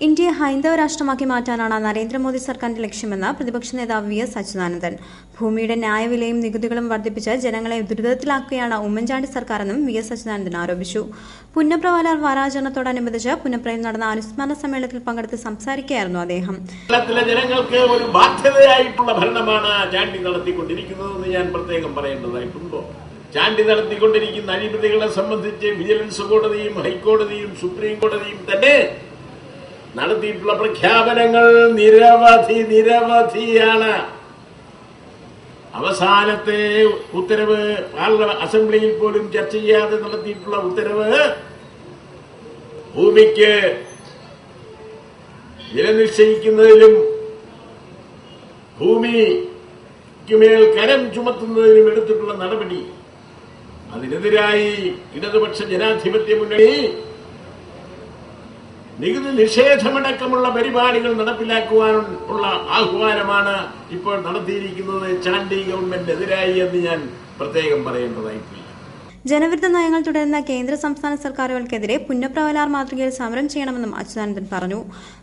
ഇന്ത്യയെ ഹൈന്ദവ രാഷ്ട്രമാക്കി മാറ്റാനാണ് നരേന്ദ്രമോദി സർക്കാരിന്റെ ലക്ഷ്യമെന്ന് പ്രതിപക്ഷ നേതാവ് വി.എസ്. അച്യുതാനന്ദൻ. ഭൂമിയുടെ ന്യായവിലയും നികുതികളും വർദ്ധിപ്പിച്ച് ജനങ്ങളെ ദുരിതത്തിലാക്കുകയാണ് ഉമ്മൻചാണ്ടി സർക്കാരെന്നും വി.എസ്. അച്യുതാനന്ദൻ ആരോപിച്ചു. പുന്നപ്ര വാരാചരണത്തോടനുബന്ധിച്ച് പുന്നപ്രയിൽ നടന്ന അനുസ്മരണ സമ്മേളനത്തിൽ പങ്കെടുത്ത് സംസാരിക്കുകയായിരുന്നു അദ്ദേഹം. കേരളത്തിലെ ജനങ്ങൾക്ക് ഒരു ബാധ്യതയായിട്ടുള്ള ഭരണമാണ് ചാണ്ടി നടത്തിക്കൊണ്ടിരിക്കുന്നതെന്ന് ഞാൻ പ്രത്യേകം പറയേണ്ടതായിട്ടുണ്ടോ? ചാണ്ടി നടത്തിക്കൊണ്ടിരിക്കുന്ന അഴിമതികളെ സംബന്ധിച്ച് വിജിലൻസ് കോടതിയും ഹൈക്കോടതിയും സുപ്രീം കോടതിയും തന്നെ നടത്തിയിട്ടുള്ള പ്രഖ്യാപനങ്ങൾ നിരവധിയാണ്. അവസാനത്തെ ഉത്തരവ് അസംബ്ലിയിൽ പോലും ചർച്ച ചെയ്യാതെ നടത്തിയിട്ടുള്ള ഉത്തരവ് ഭൂമിക്ക് വില നിശ്ചയിക്കുന്നതിലും ഭൂമിക്കുമേൽ കരം ചുമത്തുന്നതിലും എടുത്തിട്ടുള്ള നടപടി, അതിനെതിരായി ഇടതുപക്ഷ ജനാധിപത്യ മുന്നണി നികുതി നിഷേധമടക്കമുള്ള പരിപാടികൾ നടപ്പിലാക്കുവാനുള്ള ആഹ്വാനമാണ് ഇപ്പോൾ നടത്തിയിരിക്കുന്നത് ചാണ്ടി ഗവൺമെന്റിനെതിരായി എന്ന് ഞാൻ പ്രത്യേകം പറയേണ്ടതായിട്ടില്ല. ജനവിരുദ്ധ നയങ്ങൾ തുടരുന്ന കേന്ദ്ര സംസ്ഥാന സർക്കാരുകൾക്കെതിരെ പുന്നപ്ര മാതൃകയിൽ സമരം ചെയ്യണമെന്നും അച്യുതാനന്ദൻ പറഞ്ഞു.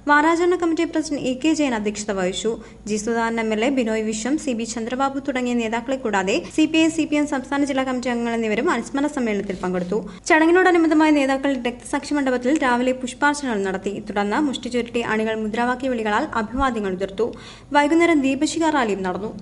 വാരാചരണ കമ്മിറ്റി പ്രസിഡന്റ് എ.കെ. ജയൻ അധ്യക്ഷത വഹിച്ചു. ജി. സുധാകരൻ എം.എൽ.എ, ബിനോയ് വിശ്വം, സി.ബി. ചന്ദ്രബാബു തുടങ്ങിയ നേതാക്കളെ കൂടാതെ സിപിഐ, സിപിഎം സംസ്ഥാന ജില്ലാ കമ്മിറ്റി അംഗങ്ങൾ എന്നിവരും അനുസ്മരണ സമ്മേളനത്തിൽ പങ്കെടുത്തു. ചടങ്ങിനോടനുബന്ധമായ നേതാക്കൾ രക്തസാക്ഷി മണ്ഡപത്തിൽ രാവിലെ പുഷ്പാർച്ചനകൾ നടത്തി. തുടർന്ന് മുഷ്ടി ചുരുട്ടി അണികൾ മുദ്രാവാക്യ വിളികളാൽ അഭിവാദ്യങ്ങൾ ഉതിർത്തു. വൈകുന്നേരം ദീപശിഖ റാലിയും നടന്നു.